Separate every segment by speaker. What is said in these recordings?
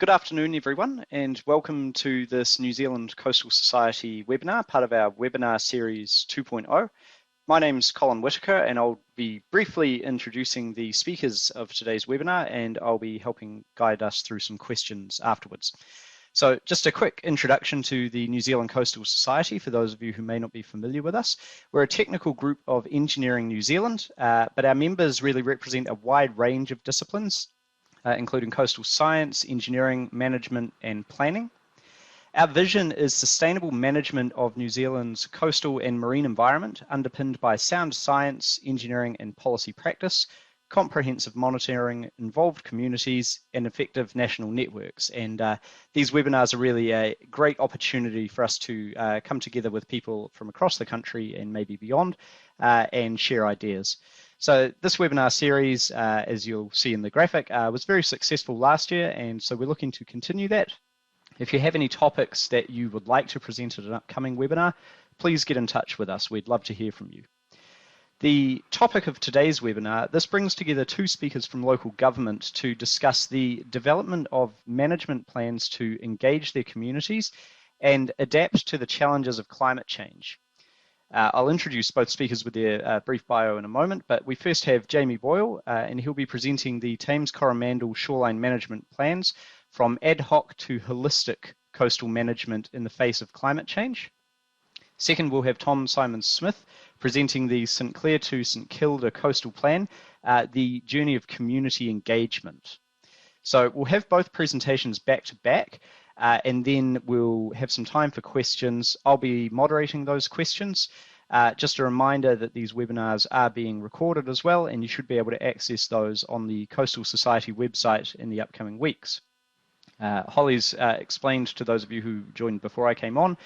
Speaker 1: Good afternoon, everyone, and welcome to this New Zealand Coastal Society webinar, part of our webinar series 2.0. My name's Colin Whitaker, and I'll be briefly introducing the speakers of today's webinar, and I'll be helping guide us through some questions afterwards. So just a quick introduction to the New Zealand Coastal Society for those of you who may not be familiar with us. We're a technical group of Engineering New Zealand, but our members really represent a wide range of disciplines, including coastal science, engineering, management, and planning. Our vision is sustainable management of New Zealand's coastal and marine environment, underpinned by sound science, engineering, and policy practice, comprehensive monitoring, involved communities, and effective national networks. And these webinars are really a great opportunity for us to come together with people from across the country and maybe beyond and share ideas. So this webinar series, as you'll see in the graphic, was very successful last year, and so we're looking to continue that. If you have any topics that you would like to present at an upcoming webinar, please get in touch with us. We'd love to hear from you. The topic of today's webinar, this brings together two speakers from local government to discuss the development of management plans to engage their communities and adapt to the challenges of climate change. I'll introduce both speakers with their brief bio in a moment, but we first have Jamie Boyle, and he'll be presenting the Thames Coromandel shoreline management plans from ad hoc to holistic coastal management in the face of climate change. Second, we'll have Tom Symonds-Smith presenting the St Clair to St Kilda coastal plan, the journey of community engagement. So we'll have both presentations back to back, and then we'll have some time for questions. I'll be moderating those questions. Just a reminder that these webinars are being recorded as well, and you should be able to access those on the Coastal Society website in the upcoming weeks. Holly's explained to those of you who joined before I came on,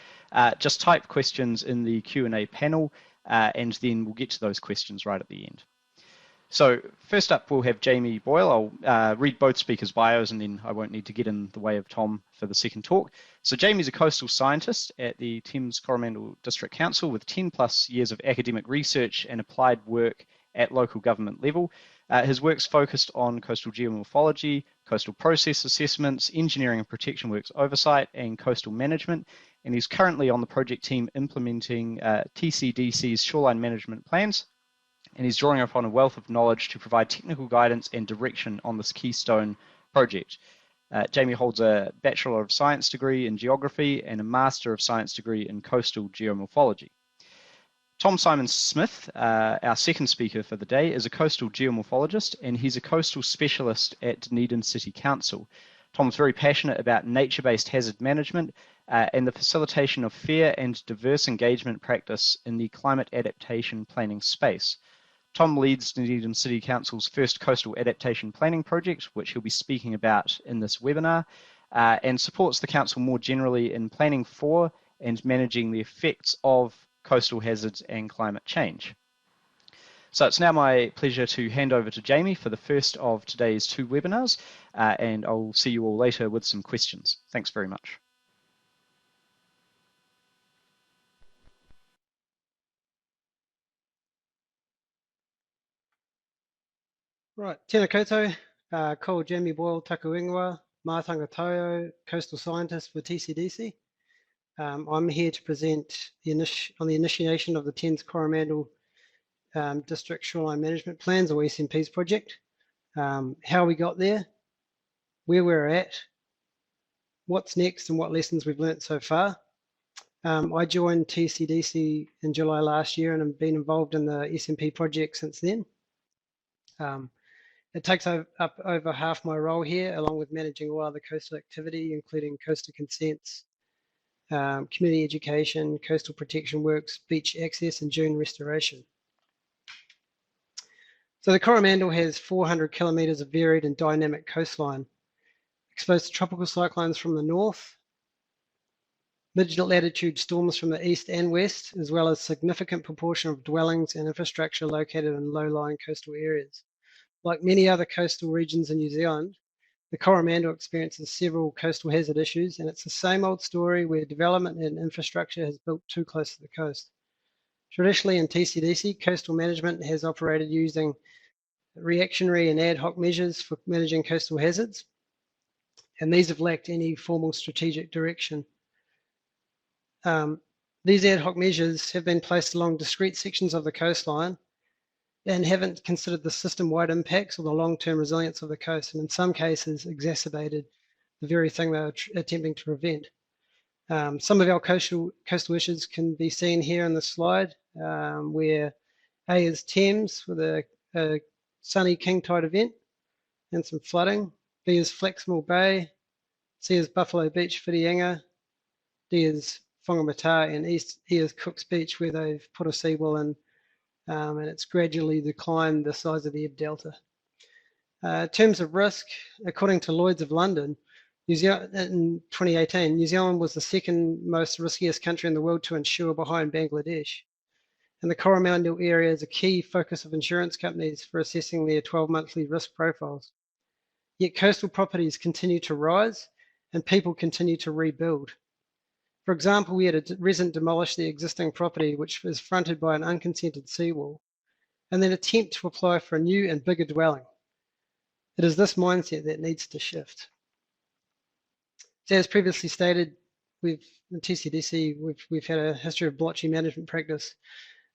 Speaker 1: just type questions in the Q&A panel, and then we'll get to those questions right at the end. So first up, we'll have Jamie Boyle. I'll read both speakers' bios, and then I won't need to get in the way of Tom for the second talk. So Jamie's a coastal scientist at the Thames Coromandel District Council with 10+ years of academic research and applied work at local government level. His work's focused on coastal geomorphology, coastal process assessments, engineering and protection works oversight, and coastal management. And he's currently on the project team implementing TCDC's shoreline management plans. And he's drawing upon a wealth of knowledge to provide technical guidance and direction on this keystone project. Jamie holds a Bachelor of Science degree in Geography and a Master of Science degree in Coastal Geomorphology. Tom Symonds-Smith, our second speaker for the day, is a coastal geomorphologist, and he's a coastal specialist at Dunedin City Council. Tom's very passionate about nature-based hazard management and the facilitation of fair and diverse engagement practice in the climate adaptation planning space. Tom leads Dunedin City Council's first coastal adaptation planning project, which he'll be speaking about in this webinar, and supports the council more generally in planning for and managing the effects of coastal hazards and climate change. So it's now my pleasure to hand over to Jamie for the first of today's two webinars, and I'll see you all later with some questions. Thanks very much.
Speaker 2: Right, tēnā koutou, ko Jamie Boyle, taku ingoa, mātanga tauo, coastal scientist for TCDC. I'm here to present on the initiation of the Thames Coromandel District Shoreline Management Plans, or SMPs project, how we got there, where we're at, what's next, and what lessons we've learnt so far. I joined TCDC in July last year and have been involved in the SMP project since then. It takes up over half my role here, along with managing all other coastal activity, including coastal consents, community education, coastal protection works, beach access, and dune restoration. So the Coromandel has 400 kilometres of varied and dynamic coastline, exposed to tropical cyclones from the north, mid-latitude storms from the east and west, as well as significant proportion of dwellings and infrastructure located in low-lying coastal areas. Like many other coastal regions in New Zealand, the Coromandel experiences several coastal hazard issues, and it's the same old story where development and infrastructure has built too close to the coast. Traditionally in TCDC, coastal management has operated using reactionary and ad hoc measures for managing coastal hazards. and these have lacked any formal strategic direction. These ad hoc measures have been placed along discrete sections of the coastline and haven't considered the system-wide impacts or the long-term resilience of the coast, and in some cases exacerbated the very thing they're attempting to prevent. Some of our coastal issues can be seen here in the slide, where A is Thames with a sunny king tide event and some flooding. B is Flaxmore Bay. C is Buffalo Beach, Whitianga. D is Whangamata, and E is Cook's Beach, where they've put a seawall in, and it's gradually declined the size of the ebb delta. In terms of risk, according to Lloyd's of London, New Zealand, in 2018, New Zealand was the second most riskiest country in the world to insure, behind Bangladesh. And the Coromandel area is a key focus of insurance companies for assessing their 12-monthly risk profiles. Yet coastal properties continue to rise and people continue to rebuild. For example, we had a resident demolish the existing property, which is fronted by an unconsented seawall, and then attempt to apply for a new and bigger dwelling. It is this mindset that needs to shift. So as previously stated, in TCDC, we've had a history of blotchy management practice,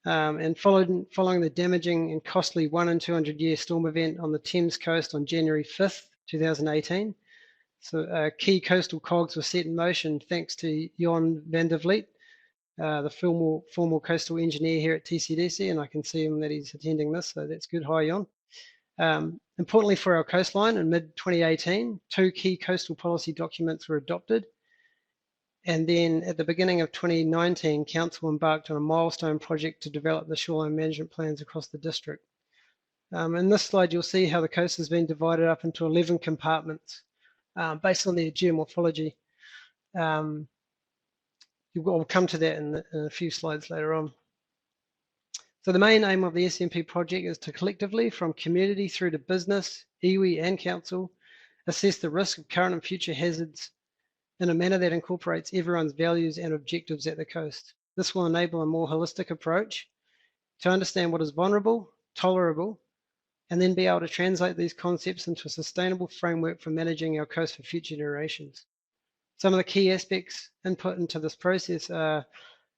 Speaker 2: and following the damaging and costly 1 in 200 year storm event on the Thames coast on January 5th, 2018. So key coastal cogs were set in motion thanks to Jon van der Vliet, the former coastal engineer here at TCDC, and I can see him that he's attending this, so that's good. Hi, Jon. Importantly for our coastline, in mid-2018, 2 key coastal policy documents were adopted. And then at the beginning of 2019, Council embarked on a milestone project to develop the shoreline management plans across the district. In this slide, you'll see how the coast has been divided up into 11 compartments based on their geomorphology. We'll come to that in a few slides later on. So the main aim of the SMP project is to collectively, from community through to business, iwi and council, assess the risk of current and future hazards in a manner that incorporates everyone's values and objectives at the coast. This will enable a more holistic approach to understand what is vulnerable, tolerable, and then be able to translate these concepts into a sustainable framework for managing our coast for future generations. Some of the key aspects input into this process are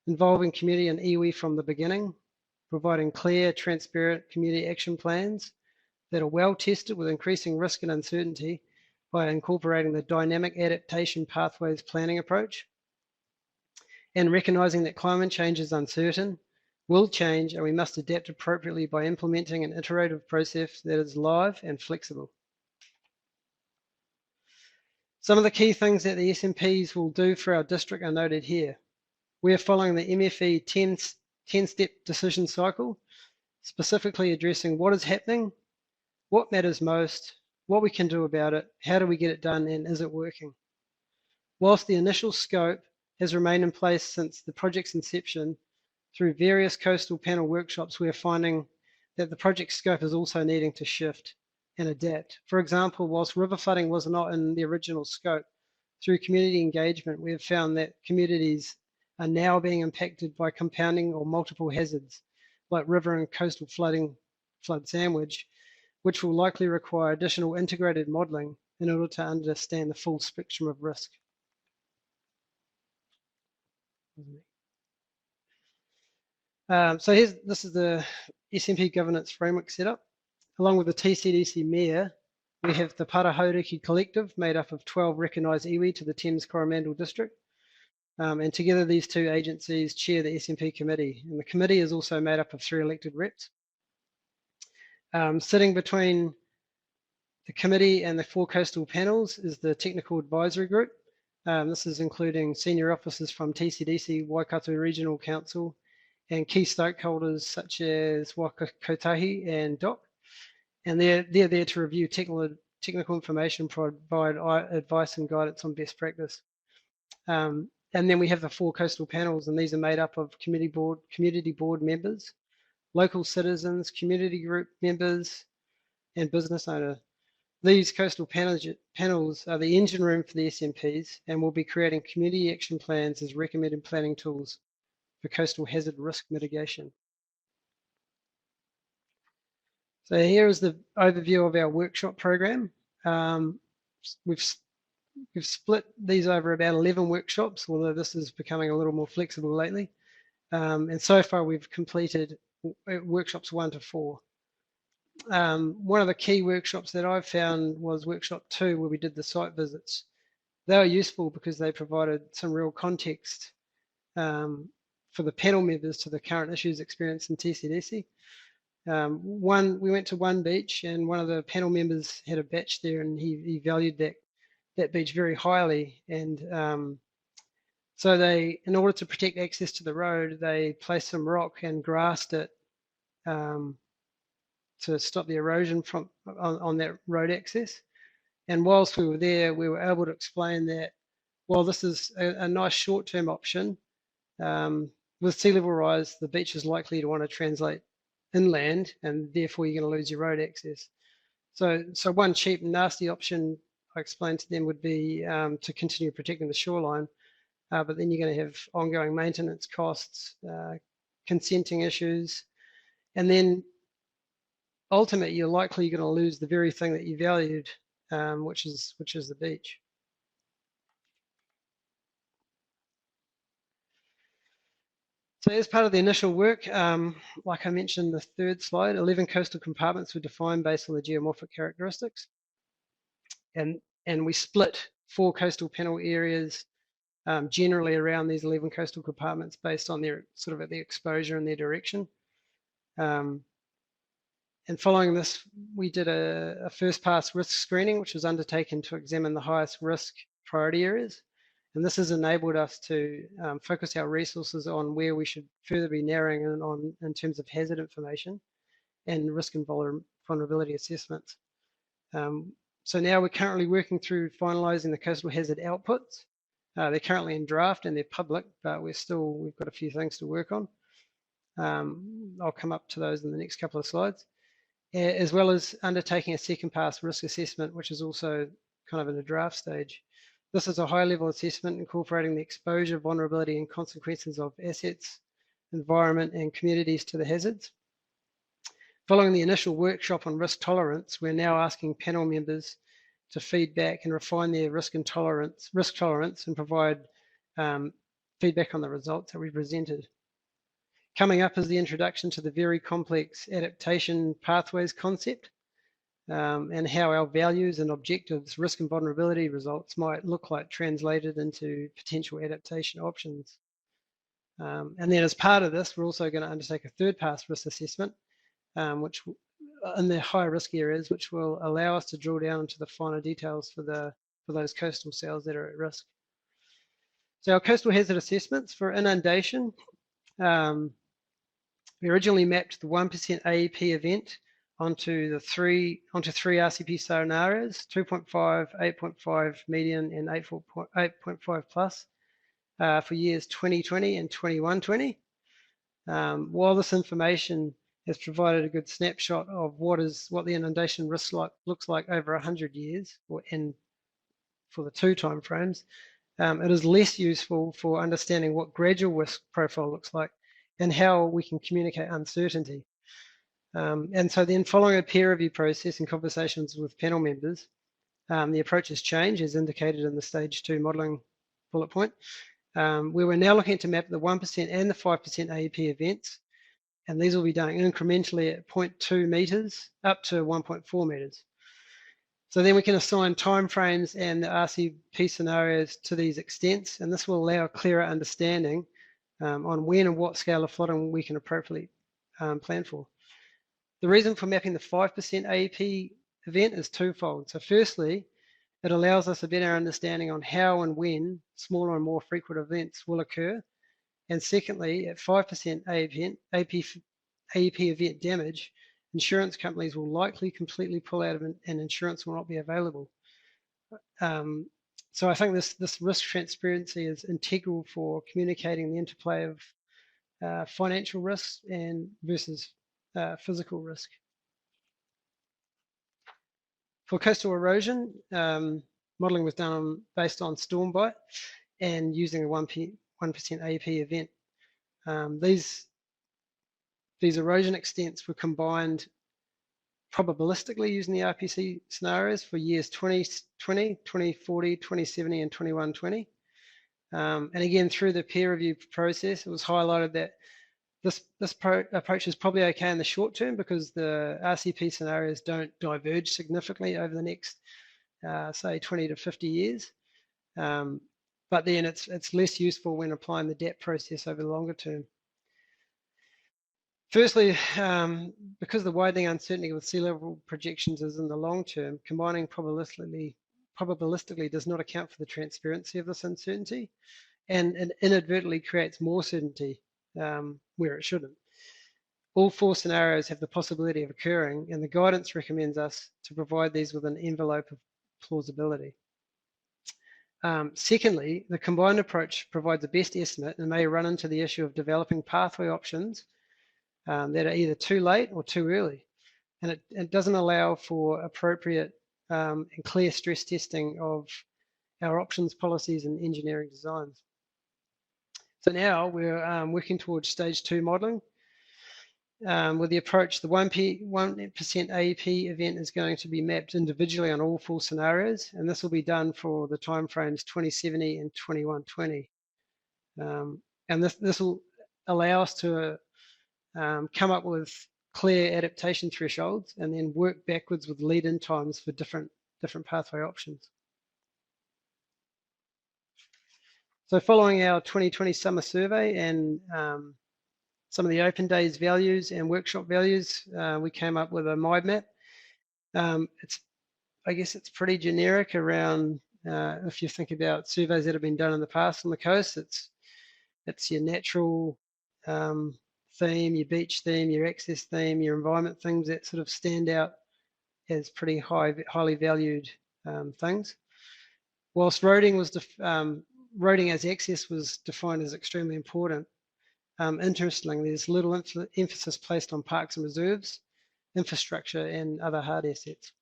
Speaker 2: involving community and iwi from the beginning, providing clear, transparent community action plans that are well tested with increasing risk and uncertainty by incorporating the dynamic adaptation pathways planning approach, and recognizing that climate change is uncertain, will change, and we must adapt appropriately by implementing an iterative process that is live and flexible. Some of the key things that the SMPs will do for our district are noted here. We are following the MFE 10-step decision cycle, specifically addressing what is happening, what matters most, what we can do about it, how do we get it done, and is it working? Whilst the initial scope has remained in place since the project's inception, through various coastal panel workshops, we are finding that the project scope is also needing to shift and adapt. For example, whilst river flooding was not in the original scope, through community engagement, we have found that communities are now being impacted by compounding or multiple hazards, like river and coastal flood sandwich, which will likely require additional integrated modelling in order to understand the full spectrum of risk. This is the SMP governance framework setup. Along with the TCDC Mayor, we have the Parahauriki Collective, made up of 12 recognised iwi to the Thames Coromandel District. And together these 2 agencies chair the SMP committee. And the committee is also made up of 3 elected reps. Sitting between the committee and the 4 coastal panels is the technical advisory group. This is including senior officers from TCDC, Waikato Regional Council, and key stakeholders such as Waka Kotahi and DOC. And they're there to review technical information, provide advice and guidance on best practice. And then we have the 4 coastal panels, and these are made up of community board members, local citizens, community group members, and business owner. These coastal panels are the engine room for the SMPs, and will be creating community action plans as recommended planning tools for coastal hazard risk mitigation. So here is the overview of our workshop program. We've we've split these over about 11 workshops, although this is becoming a little more flexible lately. And so far we've completed workshops 1 to 4. One of the key workshops that I've found was workshop 2, where we did the site visits. They were useful because they provided some real context for the panel members to the current issues experienced in TCDC. We went to one beach, and one of the panel members had a batch there, and he valued that beach very highly. And so they, in order to protect access to the road, they placed some rock and grassed it to stop the erosion from on that road access. And whilst we were there, we were able to explain that while this is a nice short-term option, with sea level rise, the beach is likely to want to translate inland, and therefore you're going to lose your road access. So one cheap and nasty option I explained to them would be to continue protecting the shoreline, but then you're going to have ongoing maintenance costs, consenting issues, and then ultimately you're likely going to lose the very thing that you valued, which is the beach. So as part of the initial work, like I mentioned, the third slide, 11 coastal compartments were defined based on the geomorphic characteristics. And we split 4 coastal panel areas generally around these 11 coastal compartments based on their sort of the exposure and their direction. And following this, we did a first pass risk screening, which was undertaken to examine the highest risk priority areas. And this has enabled us to focus our resources on where we should further be narrowing in on in terms of hazard information and risk and vulnerability assessments. So now we're currently working through finalising the coastal hazard outputs. They're currently in draft and they're public, but we've got a few things to work on. I'll come up to those in the next couple of slides, as well as undertaking a second pass risk assessment, which is also kind of in the draft stage. This is a high-level assessment incorporating the exposure, vulnerability, and consequences of assets, environment, and communities to the hazards. Following the initial workshop on risk tolerance, we're now asking panel members to feed back and refine their risk tolerance, and provide feedback on the results that we presented. Coming up is the introduction to the very complex adaptation pathways concept, and how our values and objectives, risk and vulnerability results might look like translated into potential adaptation options. And then as part of this, we're also going to undertake a third pass risk assessment, which in the high risk areas, which will allow us to drill down into the finer details for those coastal cells that are at risk. So our coastal hazard assessments for inundation, we originally mapped the 1% AEP event onto 3 RCP scenarios, 2.5, 8.5 median, and 8.5 plus for years 2020 and 2120. While this information has provided a good snapshot of what the inundation risk looks like over 100 years, and for the 2 timeframes, it is less useful for understanding what gradual risk profile looks like and how we can communicate uncertainty. And so then following a peer review process and conversations with panel members, the approach has changed as indicated in the stage 2 modelling bullet point. We were now looking to map the 1% and the 5% AEP events, and these will be done incrementally at 0.2 metres up to 1.4 metres. So then we can assign timeframes and the RCP scenarios to these extents, and this will allow a clearer understanding on when and what scale of flooding we can appropriately plan for. The reason for mapping the 5% AEP event is twofold. So firstly, it allows us a better understanding on how and when smaller and more frequent events will occur. And secondly, at 5% AEP event damage, insurance companies will likely completely pull out of it and insurance will not be available. So I think this risk transparency is integral for communicating the interplay of financial risks and versus physical risk. For coastal erosion, modelling was done based on storm bite and using a 1% AEP event. These erosion extents were combined probabilistically using the RPC scenarios for years 2020, 2040, 2070, and 2120. And again, through the peer review process, it was highlighted that this approach is probably okay in the short term because the RCP scenarios don't diverge significantly over the next, say, 20 to 50 years. But then it's less useful when applying the DAP process over the longer term. Firstly, because the widening uncertainty with sea level projections is in the long term, combining probabilistically does not account for the transparency of this uncertainty, and it inadvertently creates more certainty where it shouldn't. All four scenarios have the possibility of occurring, and the guidance recommends us to provide these with an envelope of plausibility. Secondly, the combined approach provides a best estimate and may run into the issue of developing pathway options that are either too late or too early. And it doesn't allow for appropriate and clear stress testing of our options, policies, and engineering designs. So now we're working towards stage 2 modelling. With the approach, the 1% AEP event is going to be mapped individually on all 4 scenarios, and this will be done for the timeframes 2070 and 2120. And this will allow us to come up with clear adaptation thresholds and then work backwards with lead-in times for different pathway options. So following our 2020 summer survey and some of the open days values and workshop values, we came up with a mind map. I guess it's pretty generic around, if you think about surveys that have been done in the past on the coast, it's your natural theme, your beach theme, your access theme, your environment things that sort of stand out as pretty highly valued things. Whilst roading as access was defined as extremely important, interestingly, there's little emphasis placed on parks and reserves, infrastructure, and other hard assets.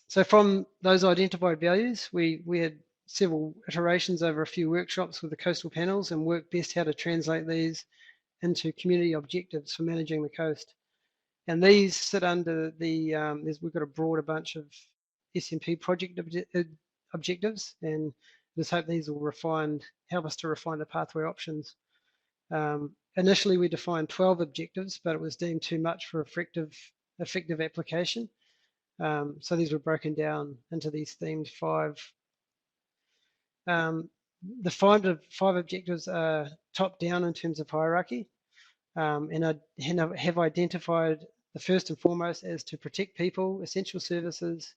Speaker 2: So from those identified values, we had several iterations over a few workshops with the coastal panels and worked best how to translate these into community objectives for managing the coast. And these sit under the, we've got a broader bunch of SMP project objectives, and just hope these will help us to refine the pathway options. Initially, we defined 12 objectives, but it was deemed too much for effective application. So these were broken down into these themed 5. The 5 objectives are top down in terms of hierarchy, and I have identified the first and foremost as to protect people, essential services,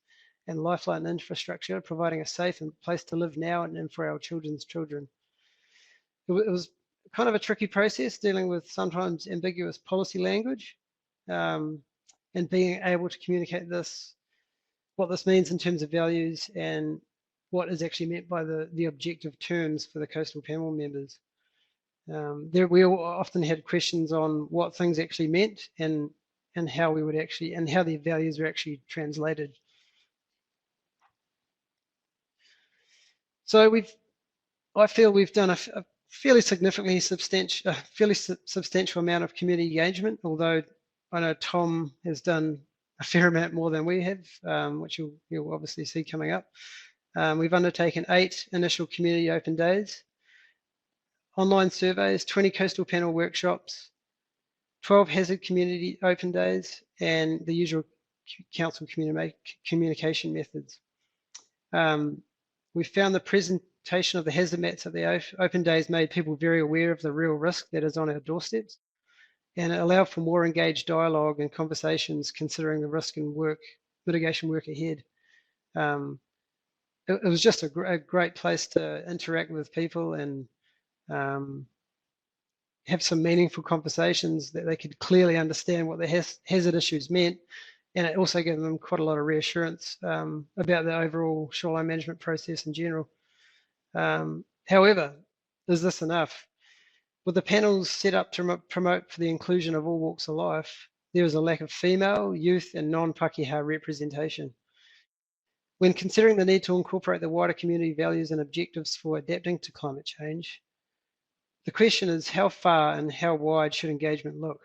Speaker 2: and lifeline infrastructure, providing a safe place to live now and for our children's children. It was kind of a tricky process dealing with sometimes ambiguous policy language, and being able to communicate what this means in terms of values and what is actually meant by the objective terms for the coastal panel members. We often had questions on what things actually meant and how we would actually, and how the values are actually translated. So I feel we've done a fairly substantial amount of community engagement, although I know Tom has done a fair amount more than we have, which you'll obviously see coming up. We've undertaken 8 initial community open days, online surveys, 20 coastal panel workshops, 12 hazard community open days, and the usual council communication methods. We found the presentation of the hazard maps at the open days made people very aware of the real risk that is on our doorsteps, and it allowed for more engaged dialogue and conversations considering the risk and mitigation work ahead. It was just a great place to interact with people and have some meaningful conversations that they could clearly understand what the hazard issues meant, and it also gave them quite a lot of reassurance about the overall shoreline management process in general. However, is this enough? With the panels set up to promote for the inclusion of all walks of life, there is a lack of female, youth, and non-Pakeha representation. When considering the need to incorporate the wider community values and objectives for adapting to climate change, the question is how far and how wide should engagement look?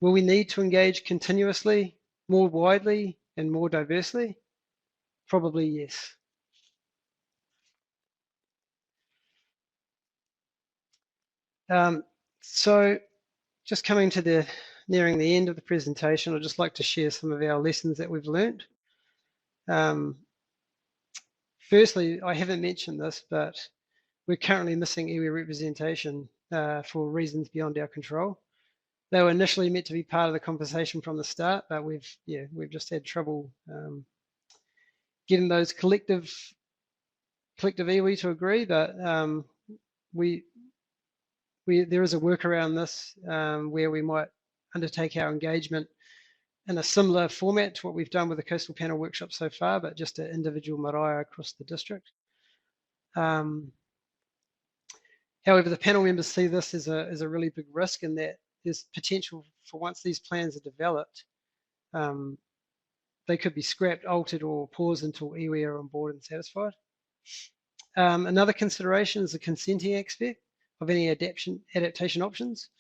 Speaker 2: Will we need to engage continuously, more widely, and more diversely? Probably yes. So just coming to nearing the end of the presentation, I'd just like to share some of our lessons that we've learned. Firstly, I haven't mentioned this, but we're currently missing iwi representation for reasons beyond our control. They were initially meant to be part of the conversation from the start, but we've just had trouble getting those collective iwi to agree. But there is a workaround this where we might undertake our engagement in a similar format to what we've done with the Coastal Panel workshop so far, but just an individual marae across the district. However, the panel members see this as a really big risk, in that there's potential for, once these plans are developed, they could be scrapped, altered, or paused until iwi are on board and satisfied. Another consideration is the consenting aspect of any adaptation options.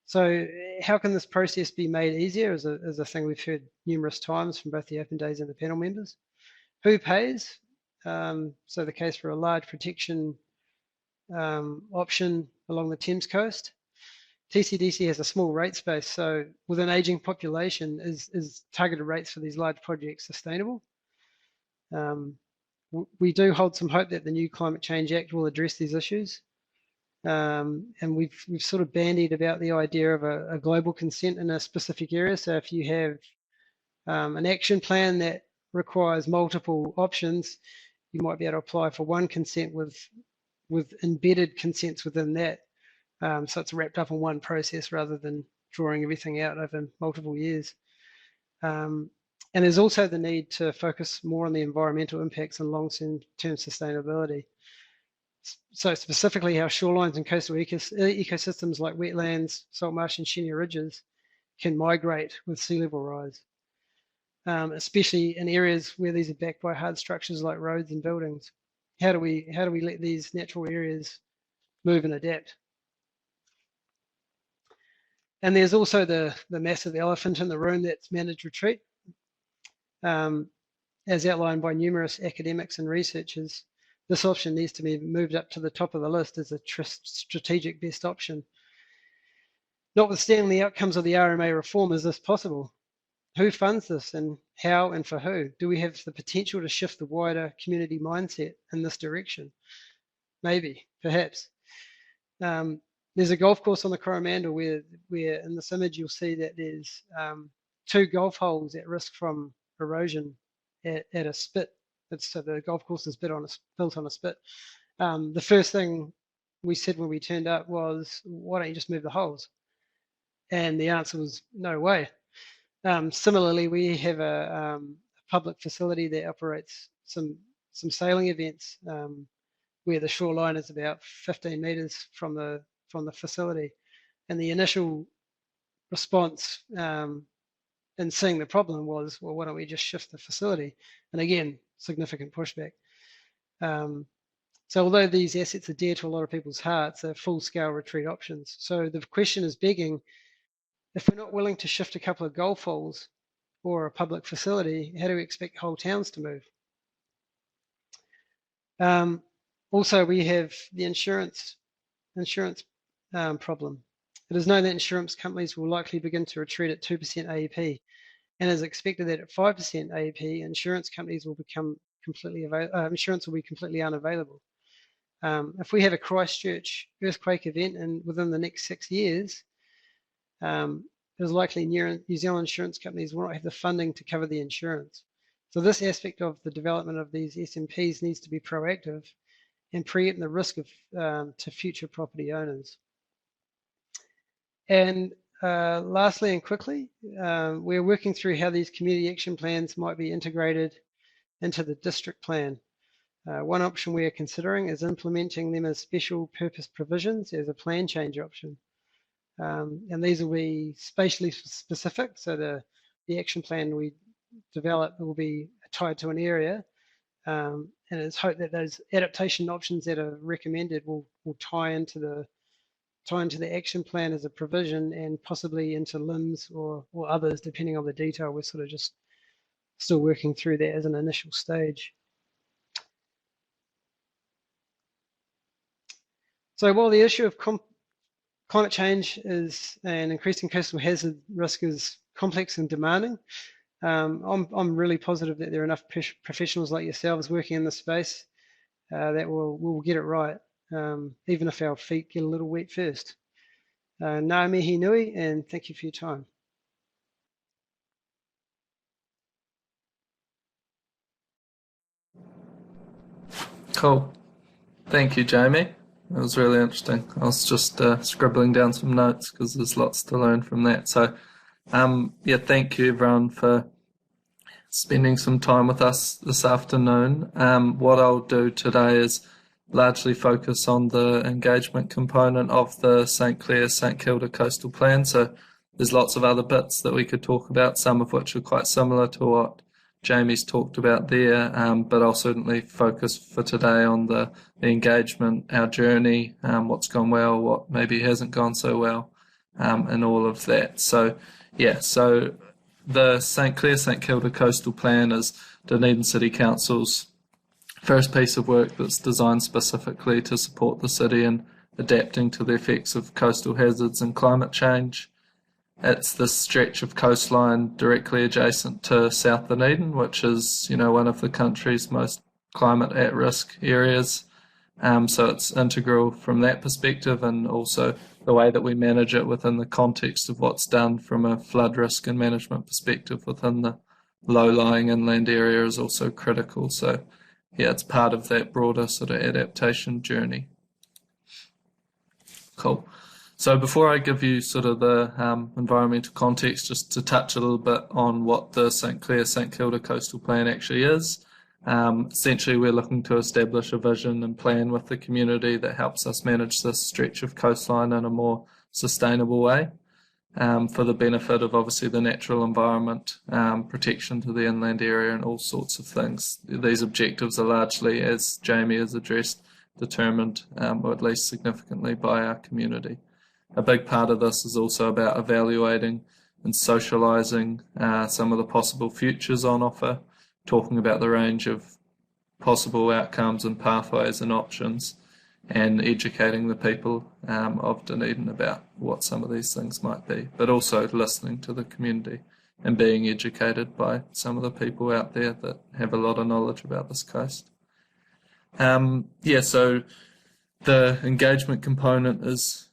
Speaker 2: So how can this process be made easier is a thing we've heard numerous times from both the Open Days and the panel members. Who pays? So the case for a large protection option along the Thames coast. TCDC has a small rate space, so with an ageing population, is targeted rates for these large projects sustainable? We do hold some hope that the new Climate Change Act will address these issues. And we've sort of bandied about the idea of a global consent in a specific area. So if you have an action plan that requires multiple options, you might be able to apply for one consent with embedded consents within that. So it's wrapped up in one process rather than drawing everything out over multiple years. And there's also the need to focus more on the environmental impacts and long-term sustainability. So specifically how shorelines and coastal ecosystems like wetlands, salt marsh and shingle ridges can migrate with sea level rise, especially in areas where these are backed by hard structures like roads and buildings. How do we let these natural areas move and adapt? And there's also the massive elephant in the room, that's managed retreat. As outlined by numerous academics and researchers, this option needs to be moved up to the top of the list as a strategic best option. Notwithstanding the outcomes of the RMA reform, is this possible? Who funds this, and how and for who? Do we have the potential to shift the wider community mindset in this direction? Maybe, perhaps. There's a golf course on the Coromandel where in this image you'll see that there's 2 golf holes at risk from erosion at a spit. So the golf course is built on a spit. The first thing we said when we turned up was, why don't you just move the holes? And the answer was, no way. Similarly, we have a public facility that operates some sailing events where the shoreline is about 15 meters from the facility, and the initial response in seeing the problem was, well, why don't we just shift the facility? And again, significant pushback. So although these assets are dear to a lot of people's hearts, they're full-scale retreat options. So the question is begging, if we're not willing to shift a couple of golf holes or a public facility, how do we expect whole towns to move? Also, we have the insurance problem. It is known that insurance companies will likely begin to retreat at 2% AEP, and it is expected that at 5% AEP, insurance companies will become insurance will be completely unavailable. If we have a Christchurch earthquake event within the next 6 years, it is likely New Zealand insurance companies will not have the funding to cover the insurance. So this aspect of the development of these SMPs needs to be proactive and preempt the risk to future property owners. And lastly and quickly, we're working through how these community action plans might be integrated into the district plan. One option we are considering is implementing them as special purpose provisions as a plan change option. And these will be spatially specific, so the action plan we develop will be tied to an area, and it's hoped that those adaptation options that are recommended will tie into tie into the action plan as a provision and possibly into LIMS or others, depending on the detail. We're sort of just still working through that as an initial stage. So while the issue of climate change is and increasing coastal hazard risk is complex and demanding, I'm really positive that there are enough professionals like yourselves working in this space that we'll get it right, even if our feet get a little wet first. Ngā mihi nui, and thank you for your time.
Speaker 3: Cool. Thank you, Jamie. That was really interesting. I was just scribbling down some notes because there's lots to learn from that. So, yeah, thank you everyone for spending some time with us this afternoon. What I'll do today is largely focus on the engagement component of the St Clair St Kilda Coastal Plan. So there's lots of other bits that we could talk about, some of which are quite similar to what Jamie's talked about there, but I'll certainly focus for today on the engagement, our journey, what's gone well, what maybe hasn't gone so well, and all of that. So yeah, so the St Clair St Kilda Coastal Plan is Dunedin City Council's first piece of work that's designed specifically to support the city in adapting to the effects of coastal hazards and climate change. It's this stretch of coastline directly adjacent to South Dunedin, which is, one of the country's most climate at-risk areas. So it's integral from that perspective, and also the way that we manage it within the context of what's done from a flood risk and management perspective within the low-lying inland area is also critical. So yeah, it's part of that broader sort of adaptation journey. Cool. So before I give you sort of the environmental context, just to touch a little bit on what the St Clair St Kilda Coastal Plan actually is. Essentially, we're looking to establish a vision and plan with the community that helps us manage this stretch of coastline in a more sustainable way, for the benefit of obviously the natural environment, protection to the inland area and all sorts of things. These objectives are largely, as Jamie has addressed, determined, or at least significantly, by our community. A big part of this is also about evaluating and socialising some of the possible futures on offer, talking about the range of possible outcomes and pathways and options, and educating the people of Dunedin about what some of these things might be, but also listening to the community and being educated by some of the people out there that have a lot of knowledge about this coast. Yeah, so the engagement component is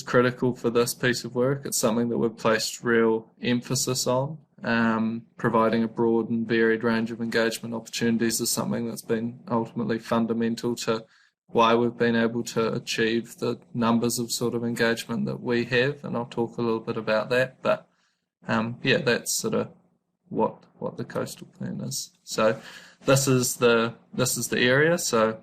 Speaker 3: critical for this piece of work. It's something that we've placed real emphasis on. Providing a broad and varied range of engagement opportunities is something that's been ultimately fundamental to why we've been able to achieve the numbers of sort of engagement that we have, and I'll talk a little bit about that. But yeah, that's sort of what the coastal plan is. So this is the area. So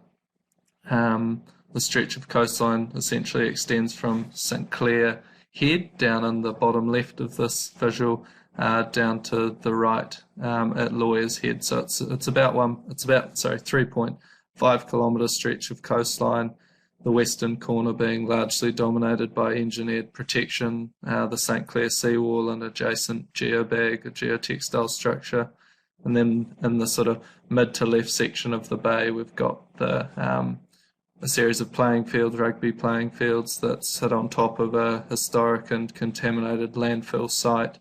Speaker 3: the stretch of coastline essentially extends from St Clair Head down in the bottom left of this visual down to the right at Lawyers Head. So it's about 3.5 kilometre stretch of coastline. The western corner being largely dominated by engineered protection, the St Clair seawall and adjacent geobag, a geotextile structure. And then in the sort of mid to left section of the bay, we've got the a series of playing fields, rugby playing fields, that sit on top of a historic and contaminated landfill site.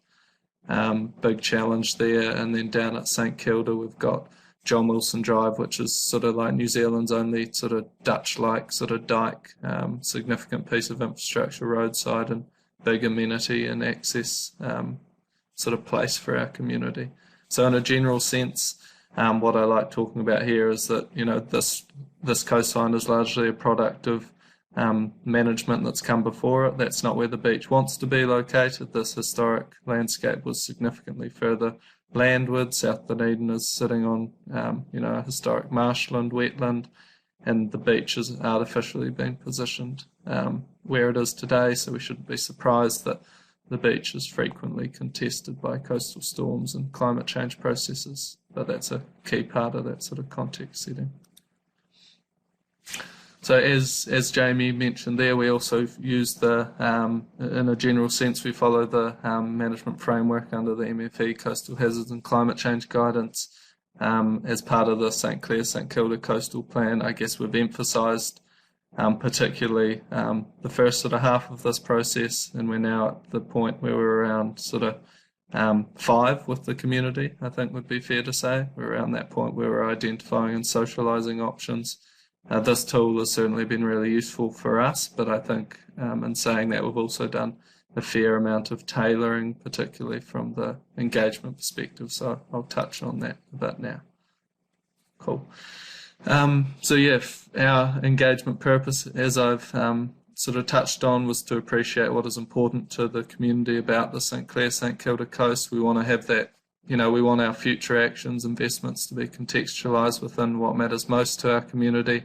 Speaker 3: Big challenge there. And then down at St Kilda, we've got John Wilson Drive, which is sort of like New Zealand's only sort of Dutch-like sort of dike, significant piece of infrastructure, roadside and big amenity and access sort of place for our community. So in a general sense, what I like talking about here is that, this coastline is largely a product of management that's come before it. That's not where the beach wants to be located. This historic landscape was significantly further landward. South Dunedin is sitting on, a historic marshland, wetland, and the beach is artificially being positioned where it is today. So we shouldn't be surprised that the beach is frequently contested by coastal storms and climate change processes. But that's a key part of that sort of context setting. So as Jamie mentioned there, we also use the, in a general sense, we follow the management framework under the MFE Coastal Hazards and Climate Change Guidance. As part of the St Clair St Kilda Coastal Plan, I guess we've emphasised particularly the first sort of half of this process, and we're now at the point where we're around sort of 5 with the community, I think would be fair to say. We're around that point where we're identifying and socialising options. This tool has certainly been really useful for us, but I think in saying that, we've also done a fair amount of tailoring, particularly from the engagement perspective. So I'll touch on that a bit now. Cool. So yeah, our engagement purpose, as I've sort of touched on, was to appreciate what is important to the community about the St Clair St Kilda coast. We want to have that, we want our future actions, investments to be contextualised within what matters most to our community.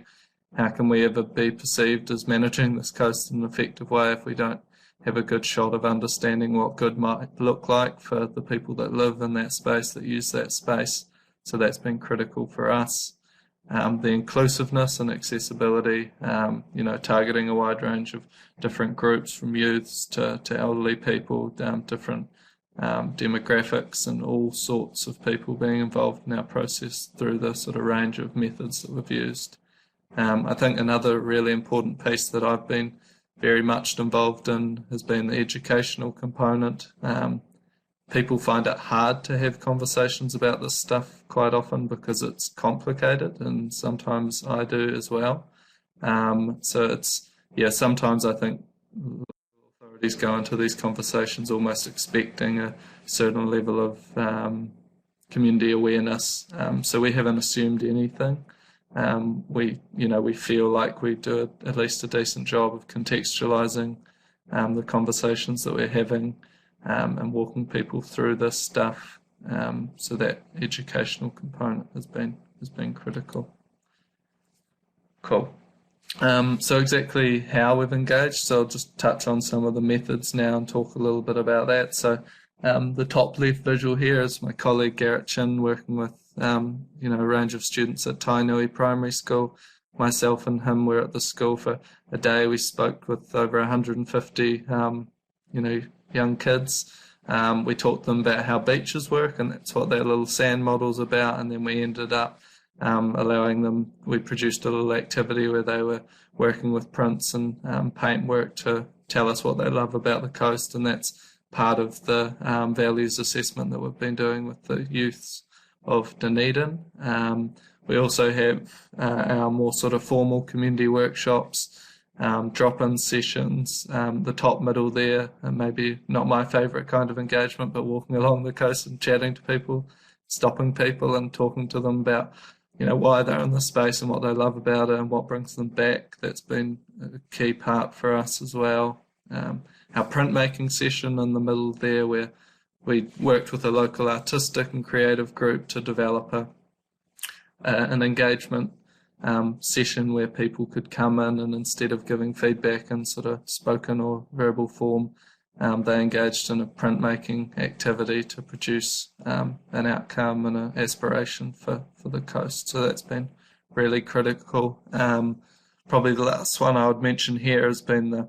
Speaker 3: How can we ever be perceived as managing this coast in an effective way if we don't have a good shot of understanding what good might look like for the people that live in that space, that use that space? So that's been critical for us. The inclusiveness and accessibility, targeting a wide range of different groups, from youths to elderly people, different demographics, and all sorts of people being involved in our process through the sort of range of methods that we've used. I think another really important piece that I've been very much involved in has been the educational component. People find it hard to have conversations about this stuff quite often because it's complicated, and sometimes I do as well. So it's, sometimes I think authorities go into these conversations almost expecting a certain level of community awareness. So we haven't assumed anything. We feel like we do at least a decent job of contextualising the conversations that we're having, and walking people through this stuff. So that educational component has been critical. Cool. So exactly how we've engaged. So I'll just touch on some of the methods now and talk a little bit about that. So the top left visual here is my colleague Garrett Chin working with a range of students at Tainui Primary School. Myself and him were at the school for a day. We spoke with over 150 young kids. We taught them about how beaches work, and that's what their little sand model's about. And then we ended up allowing them, we produced a little activity where they were working with prints and paintwork to tell us what they love about the coast, and that's part of the values assessment that we've been doing with the youths of Dunedin. We also have our more sort of formal community workshops, drop-in sessions. The top middle there, and maybe not my favourite kind of engagement, but walking along the coast and chatting to people, stopping people and talking to them about why they're in the space and what they love about it and what brings them back. That's been a key part for us as well. Our printmaking session in the middle there, where we worked with a local artistic and creative group to develop an engagement session where people could come in, and instead of giving feedback in sort of spoken or verbal form, they engaged in a printmaking activity to produce an outcome and an aspiration for the coast. So that's been really critical. Probably the last one I would mention here has been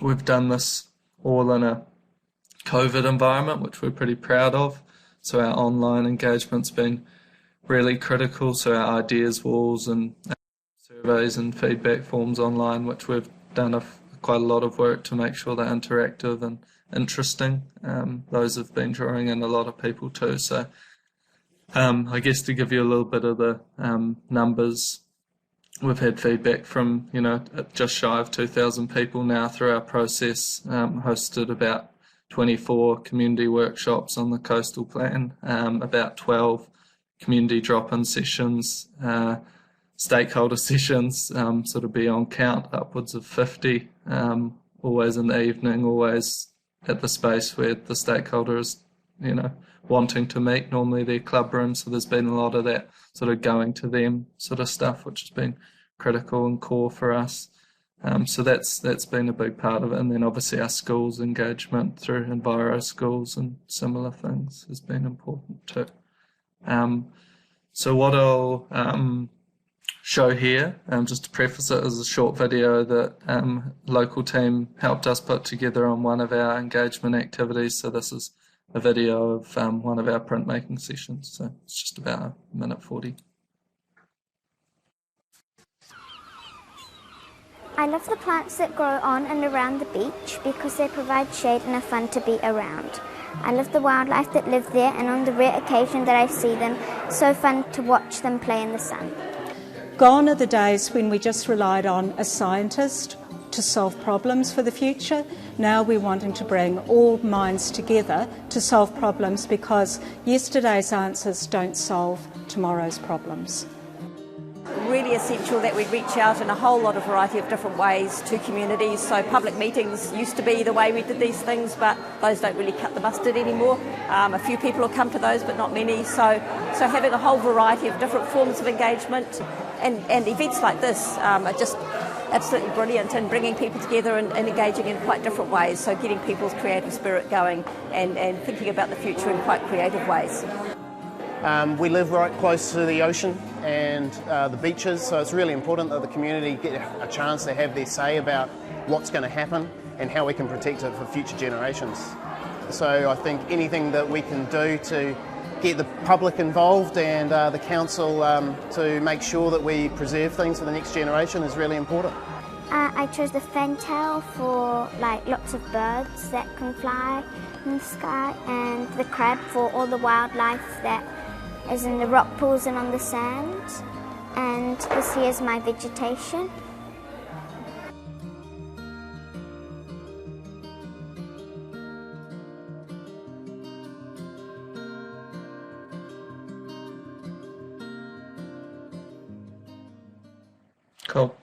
Speaker 3: we've done this all in a COVID environment, which we're pretty proud of. So our online engagement's been really critical. So our ideas walls and surveys and feedback forms online, which we've done quite a lot of work to make sure they're interactive and interesting. Those have been drawing in a lot of people too. So I guess to give you a little bit of the numbers, we've had feedback from just shy of 2,000 people now through our process, hosted about 24 community workshops on the coastal plan, about 12 community drop-in sessions, stakeholder sessions, sort of beyond count, upwards of 50, always in the evening, always at the space where the stakeholder is, wanting to meet, normally their club room. So there's been a lot of that sort of going to them sort of stuff, which has been critical and core for us. So that's been a big part of it. And then obviously our schools engagement through Enviro schools and similar things has been important too. So what I'll show here, just to preface it, is a short video that local team helped us put together on one of our engagement activities. So this is a video of one of our printmaking sessions. So it's just about a minute 40.
Speaker 4: I love the plants that grow on and around the beach because they provide shade and are fun to be around. I love the wildlife that live there, and on the rare occasion that I see them, so fun to watch them play in the sun.
Speaker 5: Gone are the days when we just relied on a scientist to solve problems for the future. Now we're wanting to bring all minds together to solve problems, because yesterday's answers don't solve tomorrow's problems.
Speaker 6: Really essential that we reach out in a whole lot of variety of different ways to communities. So public meetings used to be the way we did these things, but those don't really cut the mustard anymore. A few people will come to those, but not many. So having a whole variety of different forms of engagement and events like this are just absolutely brilliant, and bringing people together and engaging in quite different ways. So getting people's creative spirit going and thinking about the future in quite creative ways.
Speaker 7: We live right close to the ocean and the beaches, so it's really important that the community get a chance to have their say about what's going to happen and how we can protect it for future generations. So I think anything that we can do to get the public involved and the council to make sure that we preserve things for the next generation is really important.
Speaker 4: I chose the fantail for lots of birds that can fly in the sky, and the crab for all the wildlife that is in the rock pools and on the sand. And this here is my vegetation.
Speaker 3: Cool.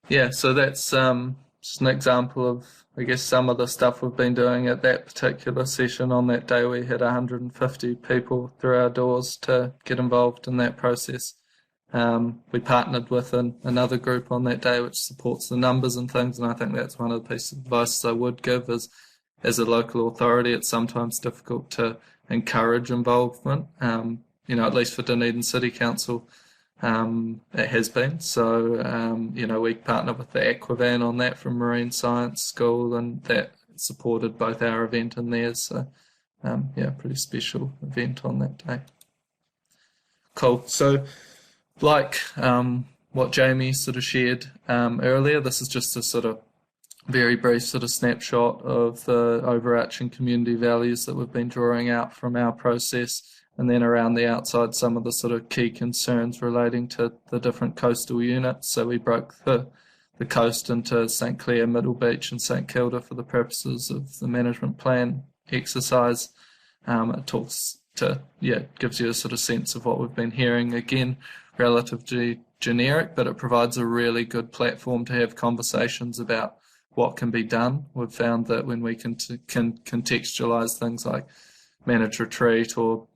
Speaker 3: Yeah, so that's just an example of, I guess, some of the stuff we've been doing at that particular session. On that day, we had 150 people through our doors to get involved in that process. We partnered with another group on that day which supports the numbers and things, and I think that's one of the pieces of advice I would give is, as a local authority, it's sometimes difficult to encourage involvement. At least for Dunedin City Council, it has been. So, we partnered with the Aquavan on that from Marine Science School, and that supported both our event and theirs. So, pretty special event on that day. Cool. So, like what Jamie sort of shared earlier, this is just a sort of very brief sort of snapshot of the overarching community values that we've been drawing out from our process, and then around the outside some of the sort of key concerns relating to the different coastal units. So we broke the coast into St Clair, Middle Beach and St Kilda for the purposes of the management plan exercise. It talks to, gives you a sort of sense of what we've been hearing, again, relatively generic, but it provides a really good platform to have conversations about what can be done. We've found that when we can contextualize things like managed retreat or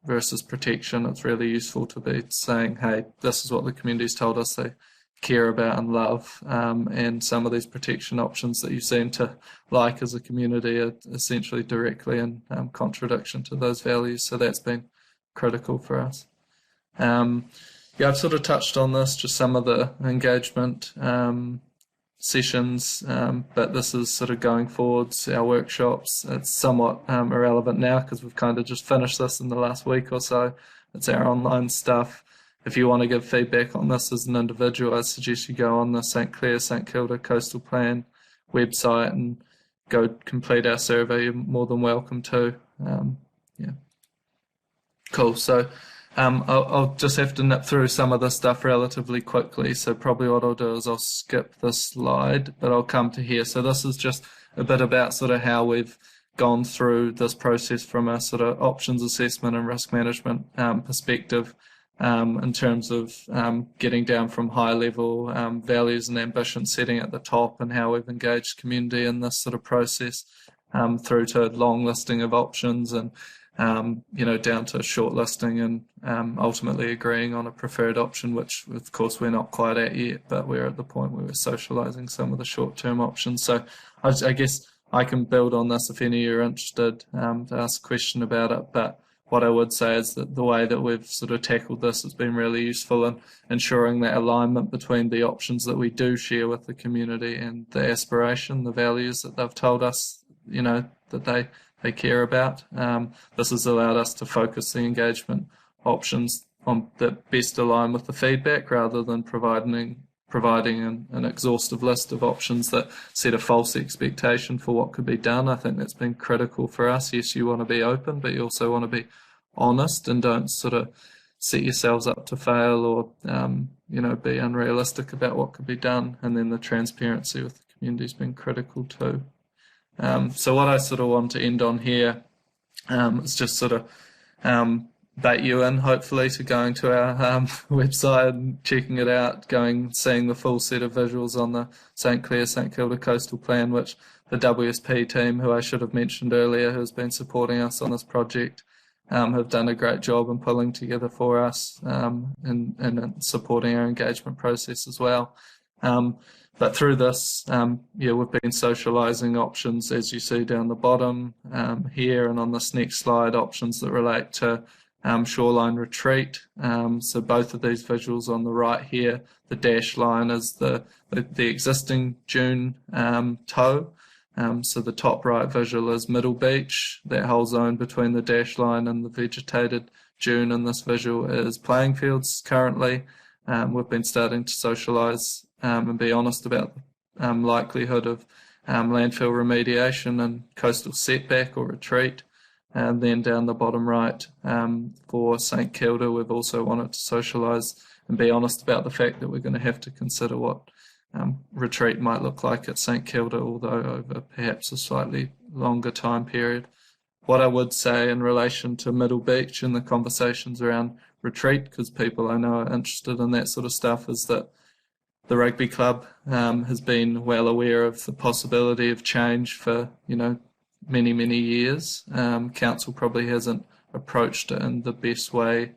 Speaker 3: versus protection, it's really useful to be saying, hey, this is what the community's told us they care about and love, and some of these protection options that you seem to like as a community are essentially directly in contradiction to those values. So that's been critical for us. I've sort of touched on this, just some of the engagement sessions, but this is sort of going forwards, our workshops. It's somewhat irrelevant now because we've kind of just finished this in the last week or so. It's our online stuff. If you want to give feedback on this as an individual, I suggest you go on the St Clair, St Kilda Coastal Plan website and go complete our survey. You're more than welcome to. Cool. So I'll just have to nip through some of this stuff relatively quickly. So probably what I'll do is I'll skip this slide, but I'll come to here. So this is just a bit about sort of how we've gone through this process from a sort of options assessment and risk management perspective, in terms of getting down from high level values and ambition setting at the top, and how we've engaged community in this sort of process, through to long listing of options and down to shortlisting and ultimately agreeing on a preferred option, which of course we're not quite at yet, but we're at the point where we're socialising some of the short-term options. So I guess I can build on this if any of you are interested to ask a question about it, but what I would say is that the way that we've sort of tackled this has been really useful in ensuring that alignment between the options that we do share with the community and the aspiration, the values that they've told us, you know, that they care about. This has allowed us to focus the engagement options on that best align with the feedback, rather than providing an exhaustive list of options that set a false expectation for what could be done. I think that's been critical for us. Yes, you want to be open, but you also want to be honest and don't sort of set yourselves up to fail or you know, be unrealistic about what could be done. And then the transparency with the community has been critical too. So what I sort of want to end on here is just sort of bait you in, hopefully, to going to our website and checking it out, seeing the full set of visuals on the St Clair St Kilda Coastal Plan, which the WSP team, who I should have mentioned earlier, who has been supporting us on this project, have done a great job in pulling together for us and supporting our engagement process as well. But through this, yeah, we've been socialising options, as you see down the bottom here, and on this next slide, options that relate to shoreline retreat. So both of these visuals on the right here, the dashed line is the existing dune toe. So the top right visual is Middle Beach. That whole zone between the dashed line and the vegetated dune in this visual is playing fields currently. We've been starting to socialise and be honest about the likelihood of landfill remediation and coastal setback or retreat. And then down the bottom right, for St Kilda, we've also wanted to socialise and be honest about the fact that we're going to have to consider what retreat might look like at St Kilda, although over perhaps a slightly longer time period. What I would say in relation to Middle Beach and the conversations around retreat, because people I know are interested in that sort of stuff, is that the rugby club has been well aware of the possibility of change for, you know, many years. Council probably hasn't approached it in the best way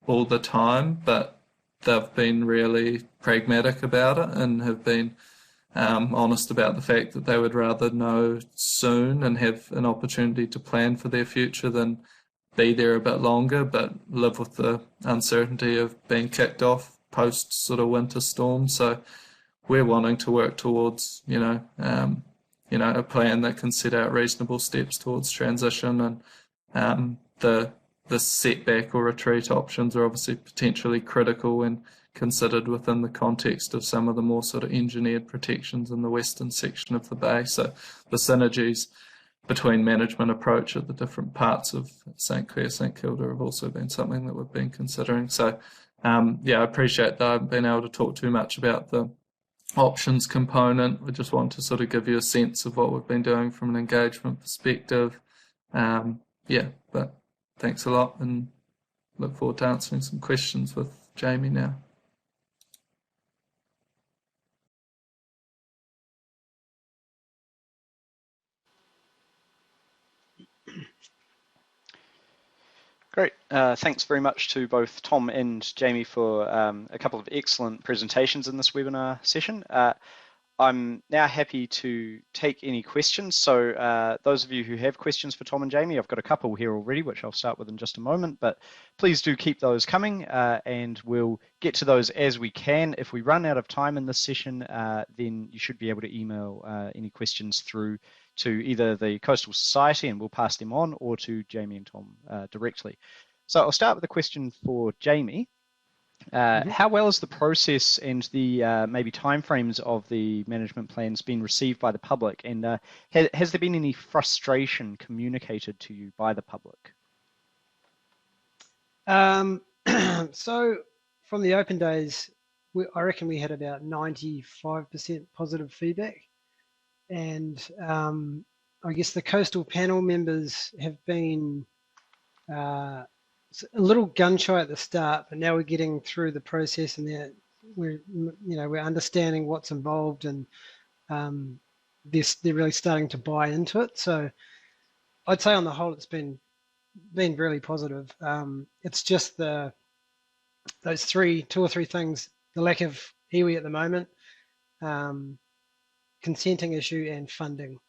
Speaker 3: all the time, but they've been really pragmatic about it and have been honest about the fact that they would rather know soon and have an opportunity to plan for their future than be there a bit longer, but live with the uncertainty of being kicked off post sort of winter storm. So we're wanting to work towards, a plan that can set out reasonable steps towards transition, and the setback or retreat options are obviously potentially critical when considered within the context of some of the more sort of engineered protections in the western section of the bay. So the synergies between management approach at the different parts of St Clair, St Kilda have also been something that we've been considering. So I appreciate that I haven't been able to talk too much about the options component. We just want to sort of give you a sense of what we've been doing from an engagement perspective. But thanks a lot, and look forward to answering some questions with Jamie now.
Speaker 1: Great. Thanks very much to both Tom and Jamie for a couple of excellent presentations in this webinar session. I'm now happy to take any questions. So those of you who have questions for Tom and Jamie, I've got a couple here already, which I'll start with in just a moment, but please do keep those coming and we'll get to those as we can. If we run out of time in this session, then you should be able to email any questions through to either the Coastal Society and we'll pass them on, or to Jamie and Tom directly. So I'll start with a question for Jamie. How well has the process and the maybe timeframes of the management plans been received by the public, and has there been any frustration communicated to you by the public?
Speaker 2: So from the open days, I reckon we had about 95% positive feedback, and I guess the coastal panel members have been a little gun shy at the start, but now we're getting through the process, and we're understanding what's involved, and they're really starting to buy into it. So I'd say on the whole, it's been really positive. It's just those two or three things: the lack of iwi at the moment, consenting issue, and funding.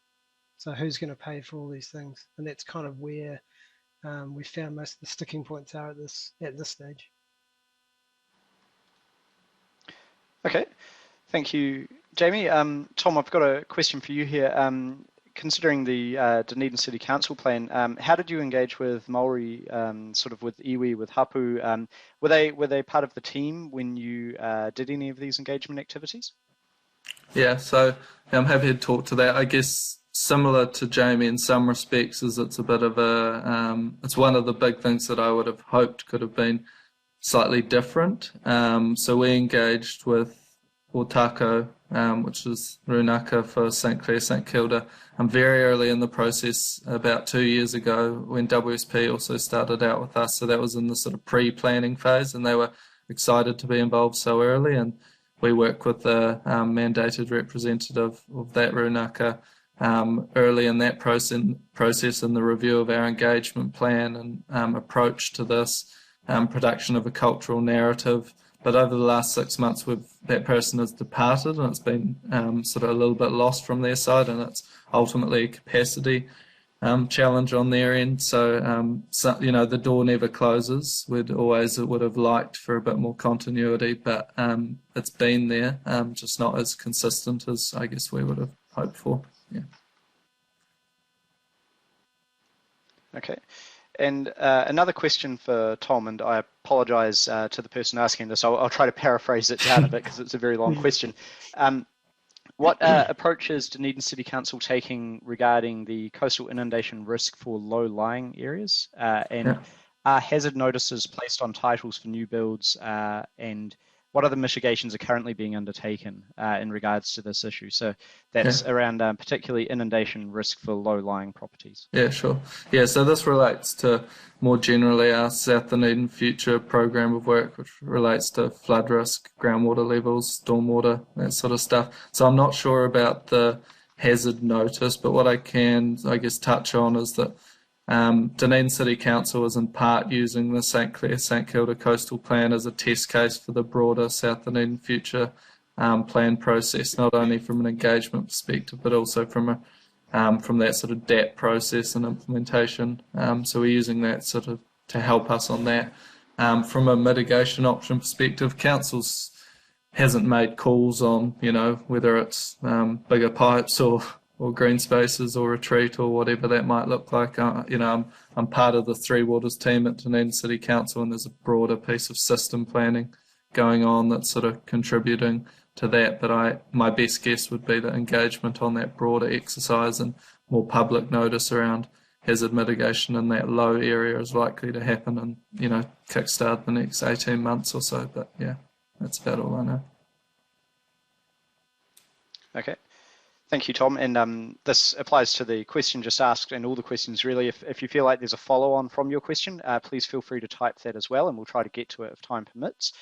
Speaker 2: So who's going to pay for all these things? And that's kind of where we found most of the sticking points are at this stage.
Speaker 1: Okay, thank you, Jamie. Tom, I've got a question for you here. Considering the Dunedin City Council plan, how did you engage with Māori, sort of with iwi, with hapu? Were they part of the team when you did any of these engagement activities?
Speaker 3: Yeah, so I'm happy to talk to that. I guess similar to Jamie in some respects, is it's a bit of it's one of the big things that I would have hoped could have been slightly different. So we engaged with Otako, which is Runaka for St Clair, St Kilda, very early in the process, about 2 years ago, when WSP also started out with us. So that was in the sort of pre-planning phase, and they were excited to be involved so early. And we work with the mandated representative of that Runaka early in that process in the review of our engagement plan and approach to this, production of a cultural narrative. But over the last 6 months, that person has departed, and it's been sort of a little bit lost from their side, and it's ultimately a capacity challenge on their end. So, the door never closes. Would have liked for a bit more continuity, but it's been there, just not as consistent as I guess we would have hoped for. Yeah.
Speaker 1: Okay. And another question for Tom, and I apologise to the person asking this. I'll try to paraphrase it down a bit because it's a very long question. What approach is Dunedin City Council taking regarding the coastal inundation risk for low-lying areas? Are hazard notices placed on titles for new builds, and what other mitigations are currently being undertaken in regards to this issue? So that's around particularly inundation risk for low-lying properties.
Speaker 3: Yeah, sure. Yeah, so this relates to more generally our South Dunedin Future program of work, which relates to flood risk, groundwater levels, stormwater, that sort of stuff. So I'm not sure about the hazard notice, but what I can, I guess, touch on is that Dunedin City Council is in part using the St Clair, St Kilda Coastal Plan as a test case for the broader South Dunedin Future plan process, not only from an engagement perspective, but also from that sort of DAP process and implementation. So we're using that sort of to help us on that. From a mitigation option perspective, Council's hasn't made calls on, whether it's bigger pipes or green spaces or retreat or whatever that might look like. I'm part of the Three Waters team at Dunedin City Council, and there's a broader piece of system planning going on that's sort of contributing to that. But my best guess would be that engagement on that broader exercise and more public notice around hazard mitigation in that low area is likely to happen and, kickstart the next 18 months or so. But yeah, that's about all I know.
Speaker 1: Okay. Thank you, Tom. And this applies to the question just asked and all the questions really. If you feel like there's a follow-on from your question, please feel free to type that as well, and we'll try to get to it if time permits.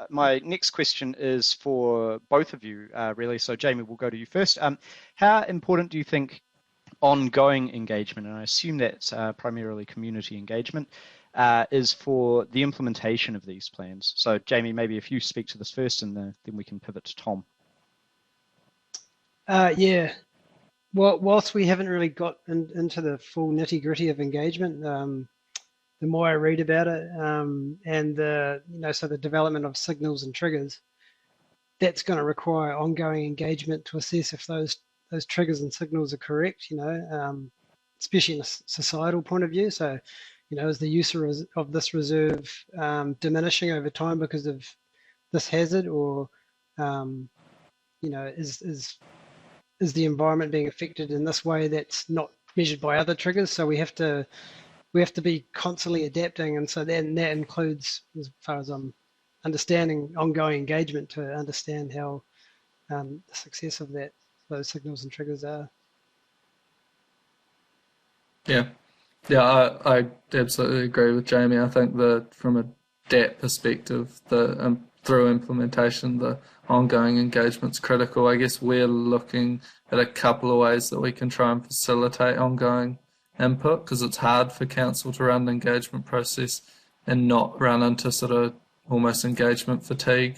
Speaker 1: My next question is for both of you, really. So Jamie, we'll go to you first. How important do you think ongoing engagement, and I assume that's primarily community engagement, is for the implementation of these plans? So Jamie, maybe if you speak to this first, and then we can pivot to Tom.
Speaker 2: Yeah, well, whilst we haven't really got into the full nitty-gritty of engagement, the more I read about it, and so the development of signals and triggers, that's going to require ongoing engagement to assess if those triggers and signals are correct. Especially in a societal point of view. So, is the use of this reserve diminishing over time because of this hazard, or is the environment being affected in this way that's not measured by other triggers? So we have to be constantly adapting, and so then that includes, as far as I'm understanding, ongoing engagement to understand how the success of those signals and triggers are.
Speaker 3: Yeah, I absolutely agree with Jamie. I think that from a DAP perspective, through implementation, the ongoing engagement's critical. I guess we're looking at a couple of ways that we can try and facilitate ongoing input, because it's hard for council to run the engagement process and not run into sort of almost engagement fatigue.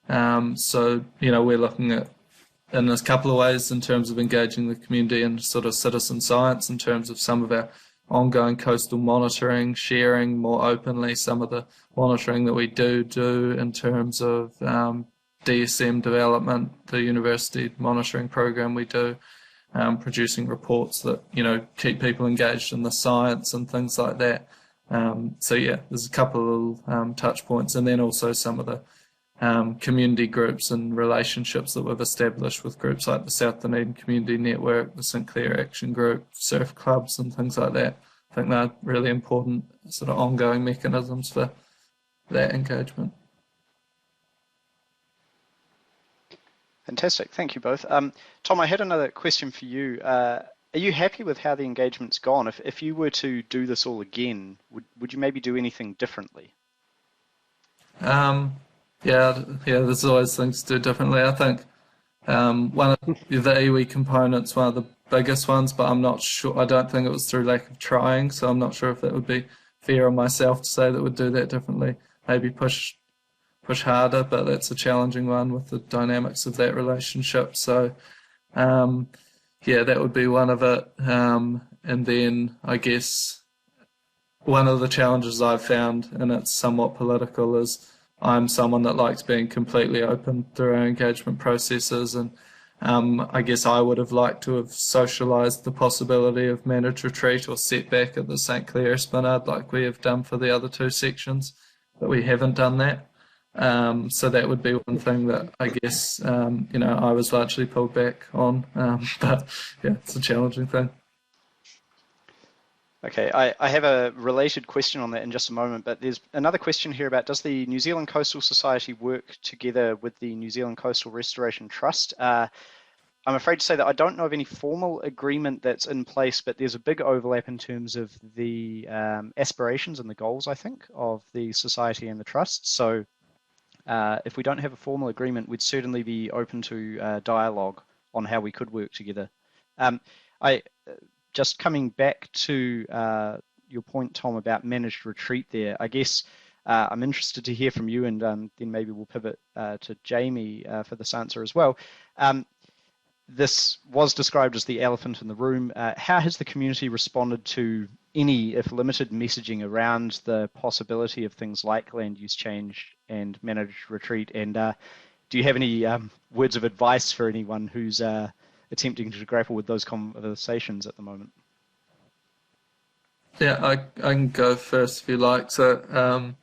Speaker 3: So, we're looking at in a couple of ways in terms of engaging the community and sort of citizen science, in terms of some of our ongoing coastal monitoring, sharing more openly some of the monitoring that we do in terms of DSM development, the university monitoring program we do, producing reports that, you know, keep people engaged in the science and things like that. So yeah, there's a couple of touch points, and then also some of the community groups and relationships that we've established with groups like the South Dunedin Community Network, the St Clair Action Group, surf clubs and things like that. I think they're really important sort of ongoing mechanisms for that engagement.
Speaker 1: Fantastic, thank you both. Tom, I had another question for you. Are you happy with how the engagement's gone? If you were to do this all again, would you maybe do anything differently?
Speaker 3: Yeah, there's always things to do differently. I think one of the iwi components, one of the biggest ones, but I'm not sure, I don't think it was through lack of trying, so I'm not sure if that would be fair on myself to say that we'd do that differently. Maybe push harder, but that's a challenging one with the dynamics of that relationship. So yeah, that would be one of it. And then I guess one of the challenges I've found, and it's somewhat political, is I'm someone that likes being completely open through our engagement processes, and I guess I would have liked to have socialised the possibility of managed retreat or setback at the St Clair Esplanade like we have done for the other two sections, but we haven't done that. So that would be one thing that I guess, you know, I was largely pulled back on, but yeah, it's a challenging thing.
Speaker 1: Okay, I have a related question on that in just a moment, but there's another question here about, does the New Zealand Coastal Society work together with the New Zealand Coastal Restoration Trust? I'm afraid to say that I don't know of any formal agreement that's in place, but there's a big overlap in terms of the aspirations and the goals, I think, of the Society and the Trust. So if we don't have a formal agreement, we'd certainly be open to dialogue on how we could work together. Just coming back to your point, Tom, about managed retreat there, I guess I'm interested to hear from you, and then maybe we'll pivot to Jamie for this answer as well. This was described as the elephant in the room. How has the community responded to any, if limited, messaging around the possibility of things like land use change and managed retreat? And do you have any words of advice for anyone who's attempting to grapple with those conversations at the moment?
Speaker 3: Yeah, I can go first if you like. So,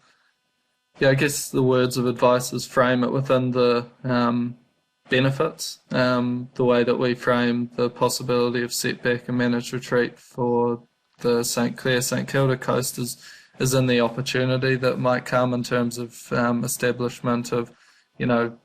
Speaker 3: yeah, I guess the words of advice is frame it within the benefits. The way that we frame the possibility of setback and managed retreat for the St Clair, St Kilda coast is in the opportunity that might come in terms of establishment of, you know,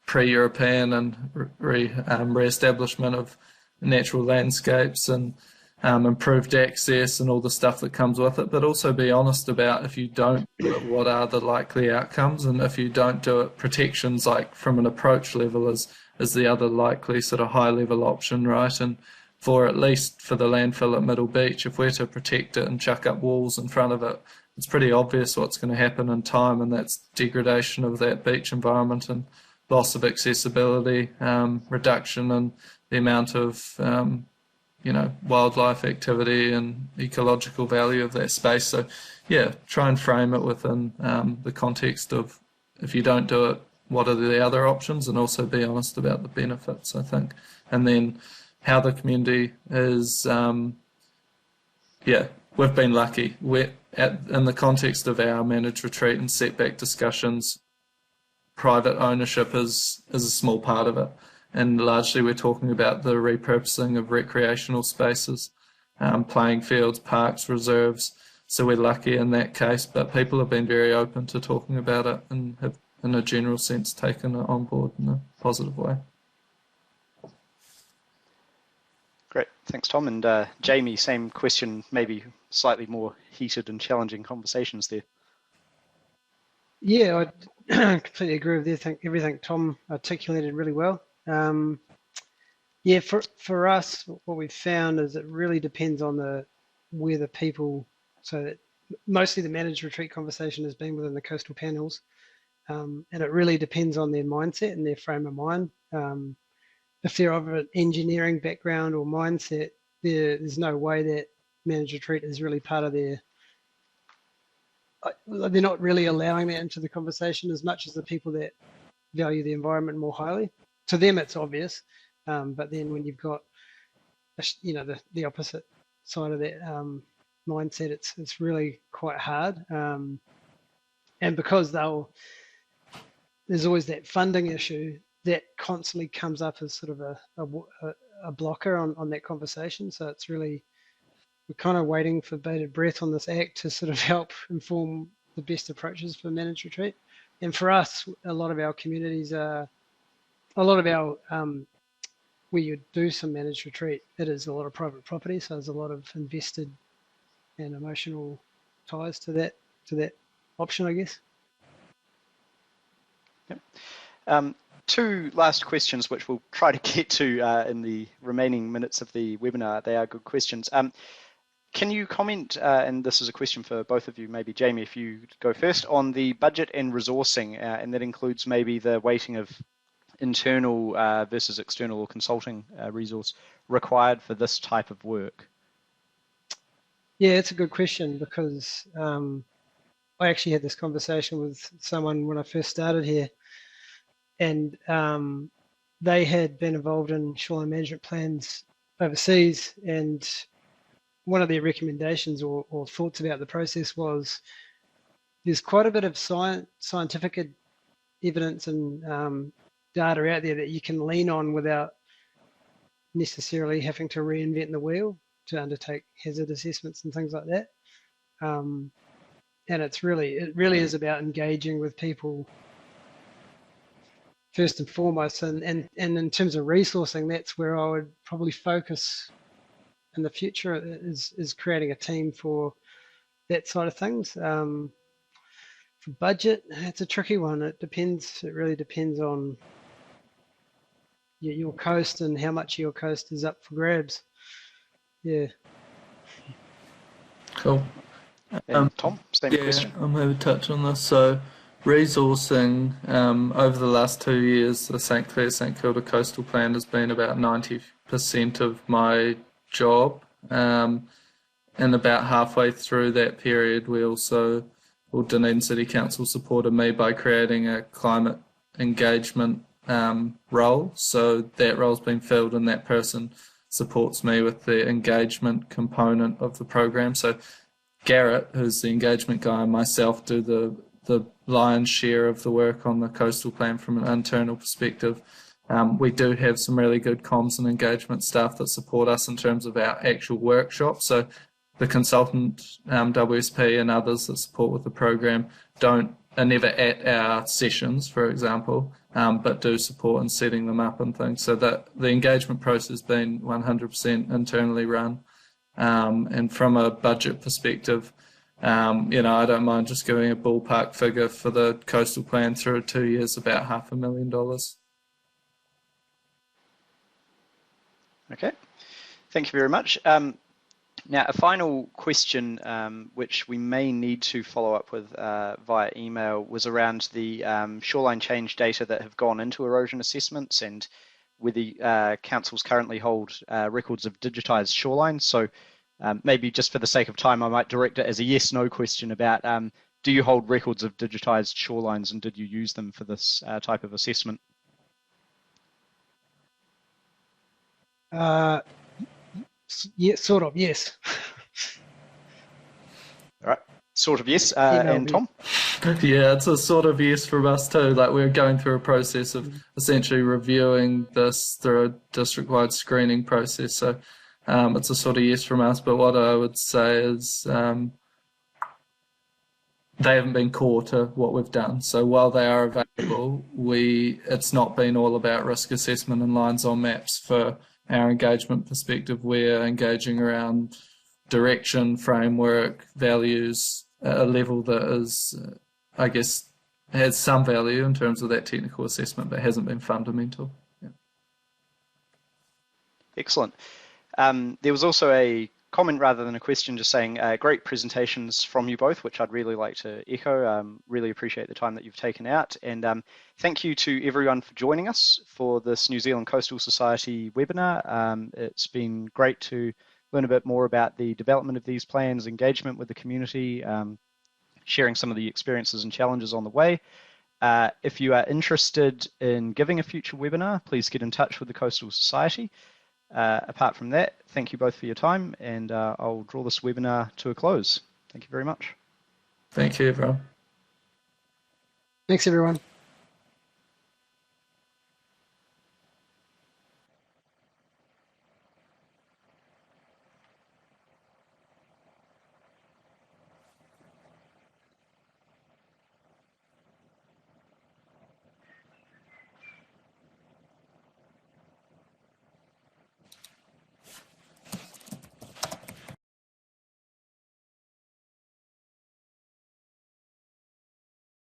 Speaker 3: pre-European and re-establishment of natural landscapes and improved access and all the stuff that comes with it, but also be honest about, if you don't do it, what are the likely outcomes, and if you don't do it, protections, like from an approach level, is the other likely sort of high level option, right? And for at least for the landfill at Middle Beach, if we're to protect it and chuck up walls in front of it, it's pretty obvious what's going to happen in time, and that's degradation of that beach environment and loss of accessibility, reduction in the amount of you know, wildlife activity and ecological value of that space. So yeah, try and frame it within the context of, if you don't do it, what are the other options, and also be honest about the benefits, I think. And then how the community is, yeah, we've been lucky. In the context of our managed retreat and setback discussions, private ownership is a small part of it. And largely we're talking about the repurposing of recreational spaces, playing fields, parks, reserves. So we're lucky in that case, but people have been very open to talking about it and have, in a general sense, taken it on board in a positive way.
Speaker 1: Great, thanks Tom. And Jamie, same question, maybe slightly more heated and challenging conversations there.
Speaker 2: Yeah, I completely agree with everything Tom articulated really well. Yeah, for us, what we've found is it really depends on where the people, so that mostly the managed retreat conversation has been within the coastal panels, and it really depends on their mindset and their frame of mind. If they're of an engineering background or mindset, there's no way that managed retreat is really part of their, they're not really allowing that into the conversation as much as the people that value the environment more highly. To them, it's obvious, but then when you've got, you know, the opposite side of that mindset, it's really quite hard. And because there's always that funding issue that constantly comes up as sort of a blocker on that conversation. So it's really, we're kind of waiting for bated breath on this act to sort of help inform the best approaches for managed retreat. And for us, a lot of our communities are, where you do some managed retreat, it is a lot of private property. So there's a lot of invested and emotional ties to that option, I guess.
Speaker 1: Yep. Two last questions, which we'll try to get to in the remaining minutes of the webinar. They are good questions. Can you comment, and this is a question for both of you, maybe Jamie, if you go first, on the budget and resourcing, and that includes maybe the weighting of internal versus external or consulting resource required for this type of work?
Speaker 2: Yeah, it's a good question, because I actually had this conversation with someone when I first started here, and they had been involved in shoreline management plans overseas, and one of their recommendations or thoughts about the process was there's quite a bit of scientific evidence and data out there that you can lean on without necessarily having to reinvent the wheel to undertake hazard assessments and things like that. And it really is about engaging with people first and foremost, and in terms of resourcing, that's where I would probably focus in the future, is creating a team for that side of things. For budget, it's a tricky one. It really depends on your coast and how much your coast is up for grabs. Yeah.
Speaker 3: Cool.
Speaker 1: Tom, same question.
Speaker 3: I'm going to touch on this. So resourcing, over the last 2 years, the St Clair St Kilda Coastal Plan has been about 90% of my job, and about halfway through that period Dunedin City Council supported me by creating a climate engagement role. So that role's been filled, and that person supports me with the engagement component of the program. So Garrett, who's the engagement guy, and myself do the lion's share of the work on the coastal plan from an internal perspective. We do have some really good comms and engagement staff that support us in terms of our actual workshops. So the consultant, WSP, and others that support with the program are never at our sessions, for example, but do support in setting them up and things. So that the engagement process has been 100% internally run. And from a budget perspective, I don't mind just giving a ballpark figure for the coastal plan through 2 years, about $500,000.
Speaker 1: Okay, thank you very much. Now, a final question, which we may need to follow up with via email, was around the shoreline change data that have gone into erosion assessments, and whether councils currently hold records of digitised shoreline. So maybe just for the sake of time, I might direct it as a yes/no question about do you hold records of digitised shorelines, and did you use them for this type of assessment?
Speaker 2: Yeah, sort of, yes.
Speaker 1: All right, sort of yes. And Tom?
Speaker 3: Yeah, it's a sort of yes from us too. Like, we're going through a process of essentially reviewing this through a district-wide screening process. So it's a sort of yes from us. But what I would say is they haven't been core to what we've done. So while they are available, it's not been all about risk assessment and lines on maps. For our engagement perspective, we're engaging around direction, framework, values, at a level that is, I guess, has some value in terms of that technical assessment, but hasn't been fundamental. Yeah.
Speaker 1: Excellent. There was also a comment rather than a question, just saying great presentations from you both, which I'd really like to echo. Really appreciate the time that you've taken out, and thank you to everyone for joining us for this New Zealand Coastal Society webinar. It's been great to learn a bit more about the development of these plans, engagement with the community, sharing some of the experiences and challenges on the way. If you are interested in giving a future webinar, please get in touch with the Coastal Society. Apart from that, thank you both for your time, and I'll draw this webinar to a close. Thank you very much.
Speaker 3: Thank you, everyone.
Speaker 2: Thanks, everyone.